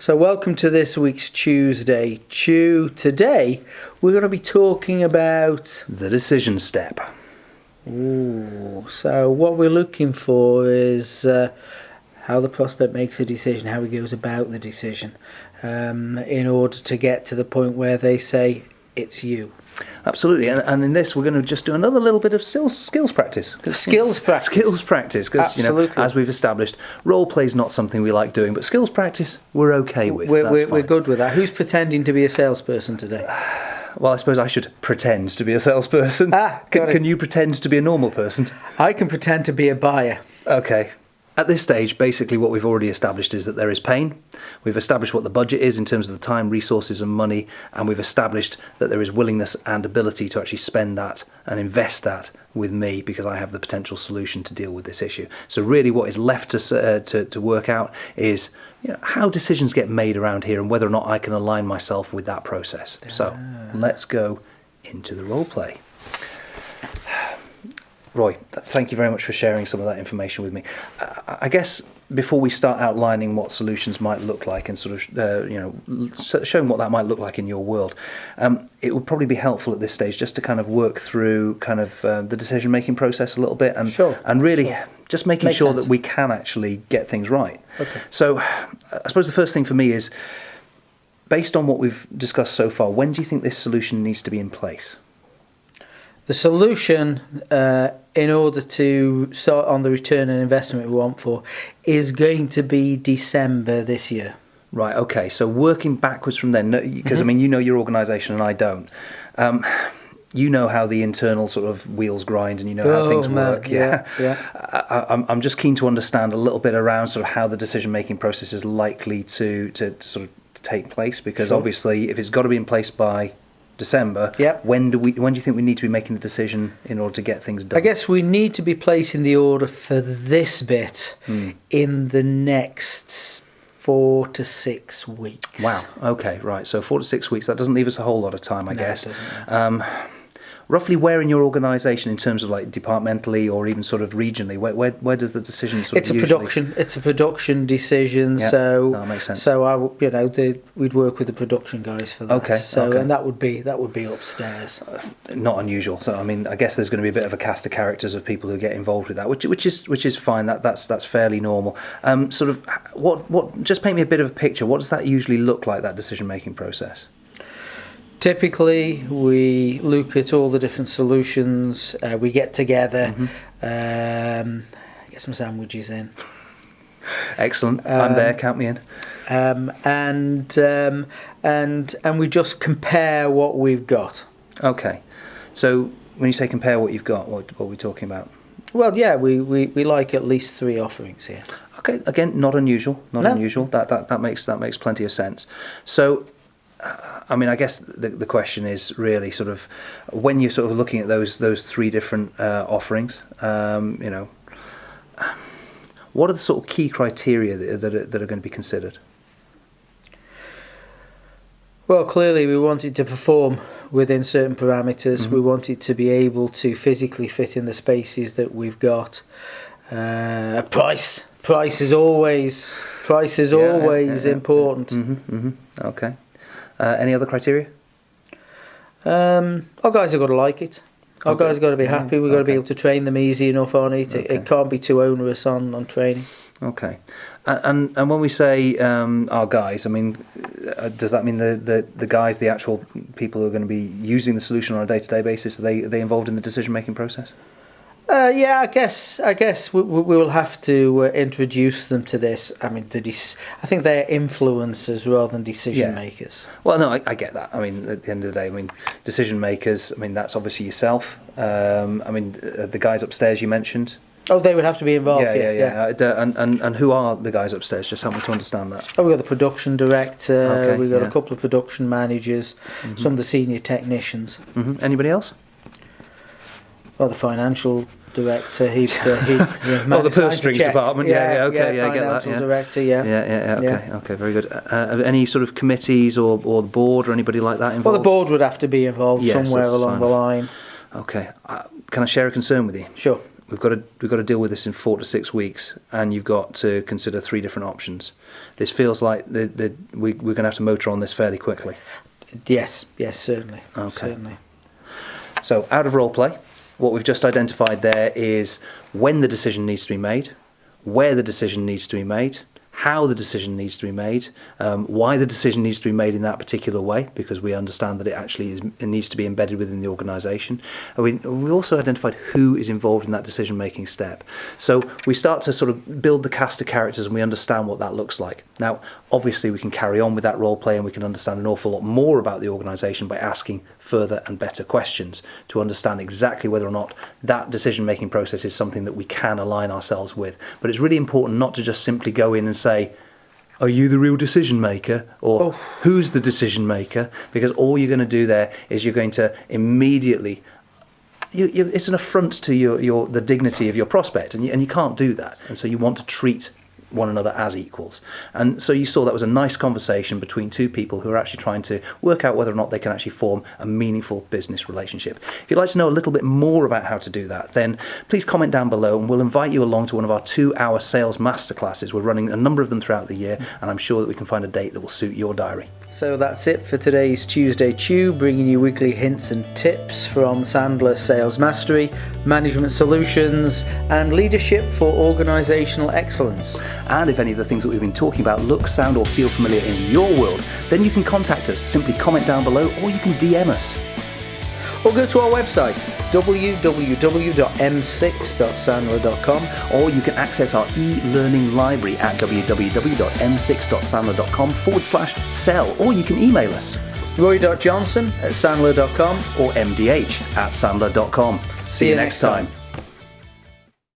So welcome to this week's Tuesday Chew. Today we're going to be talking about the decision step. Ooh, so what we're looking for is how the prospect makes a decision, how he goes about the decision, in order to get to the point where they say it's you. Absolutely, and in this we're going to just do another little bit of skills practice. Skills practice, because as we've established, role play is not something we like doing, but skills practice we're okay with. We're good with that. Who's pretending to be a salesperson today? Well, I suppose I should pretend to be a salesperson. Can you pretend to be a normal person? I can pretend to be a buyer. Okay. At this stage, basically what we've already established is that there is pain. We've established what the budget is in terms of the time, resources and money, and we've established that there is willingness and ability to actually spend that and invest that with me because I have the potential solution to deal with this issue. So really what is left to work out is how decisions get made around here and whether or not I can align myself with that process. So let's go into the role play. Roy, thank you very much for sharing some of that information with me. I guess before we start outlining what solutions might look like and sort of showing what that might look like in your world, it would probably be helpful at this stage just to kind of work through kind of the decision-making process a little bit and really just making Makes sure sense. That we can actually get things right. Okay. So I suppose the first thing for me is, based on what we've discussed so far, when do you think this solution needs to be in place? The solution, in order to start on the return on investment we want for, is going to be December this year. Right, okay. So working backwards from then, because I mean, you know your organisation and I don't. You know how the internal sort of wheels grind and you know how things work. Yeah. I'm just keen to understand a little bit around sort of how the decision-making process is likely to sort of take place, because obviously if it's got to be in place by December. Yep. When do you think we need to be making the decision in order to get things done? I guess we need to be placing the order for this bit in the next 4 to 6 weeks. Wow. Okay. Right. So 4 to 6 weeks. That doesn't leave us a whole lot of time, I guess. It doesn't. Roughly where in your organisation, in terms of like departmentally or even sort of regionally, where does the decision sort of usually... It's a production decision. Yeah. So that makes sense. So we'd work with the production guys for that. Okay. And that would be upstairs. Not unusual. So I mean, I guess there's going to be a bit of a cast of characters of people who get involved with that, which is fine. That's fairly normal. Sort of what just paint me a bit of a picture. What does that usually look like, that decision making process? Typically, we look at all the different solutions. We get together, get some sandwiches in. Excellent. I'm there. Count me in. And we just compare what we've got. Okay. So when you say compare what you've got, what are we talking about? Well, yeah, we like at least 3 offerings here. Okay. Again, not unusual. Unusual. That makes plenty of sense. So. I mean, I guess the question is really sort of when you're sort of looking at those 3 different offerings, what are the sort of key criteria that are going to be considered? Well, clearly we want it to perform within certain parameters. We want it to be able to physically fit in the spaces that we've got. Price is always important. Okay. Any other criteria? Our guys have got to like it. Our guys have got to be happy. We've got to be able to train them easy enough on it. It can't be too onerous on training. Okay. And when we say our guys, I mean, does that mean the guys, the actual people who are going to be using the solution on a day-to-day basis, are they involved in the decision-making process? Yeah, I guess we will have to introduce them to this. I mean, I think they're influencers rather than decision makers. Well, no, I get that. I mean, at the end of the day, I mean, decision makers. I mean, that's obviously yourself. I mean, the guys upstairs you mentioned. Oh, they would have to be involved. Yeah. And who are the guys upstairs? Just help me to understand that. Oh, we've got the production director. We've got a couple of production managers. Some of the senior technicians. Anybody else? Well, the financial director, the purse strings department. I get that. Financial director. Okay, very good. Any sort of committees or the board or anybody like that involved? Well, the board would have to be involved somewhere along the line. Okay. Can I share a concern with you? Sure. we've got to deal with this in 4 to 6 weeks, and you've got to consider 3 different options. This feels like we're going to have to motor on this fairly quickly. Yes, certainly. Okay. Certainly. So out of role play, what we've just identified there is when the decision needs to be made, where the decision needs to be made, how the decision needs to be made, why the decision needs to be made in that particular way, because we understand that it needs to be embedded within the organisation. We also identified who is involved in that decision-making step. So we start to sort of build the cast of characters, and we understand what that looks like. Now, obviously, we can carry on with that role play, and we can understand an awful lot more about the organisation by asking further and better questions to understand exactly whether or not that decision-making process is something that we can align ourselves with. But it's really important not to just simply go in and say, are you the real decision maker, or who's the decision maker? Because all you're going to do there is you're going to immediately, it's an affront to the dignity of your prospect, and you can't do that. And so you want to treat one another as equals. And so you saw that was a nice conversation between 2 people who are actually trying to work out whether or not they can actually form a meaningful business relationship. If you'd like to know a little bit more about how to do that, then please comment down below, and we'll invite you along to one of our 2-hour sales masterclasses. We're running a number of them throughout the year, and I'm sure that we can find a date that will suit your diary. So that's it for today's Tuesday Chew, bringing you weekly hints and tips from Sandler Sales Mastery, Management Solutions, and Leadership for Organisational Excellence. And if any of the things that we've been talking about look, sound, or feel familiar in your world, then you can contact us. Simply comment down below, or you can DM us. Or go to our website, www.m6.sandler.com. Or you can access our e-learning library at www.m6.sandler.com/sell. Or you can email us, roy.johnson@sandler.com. or mdh@sandler.com. See you next time.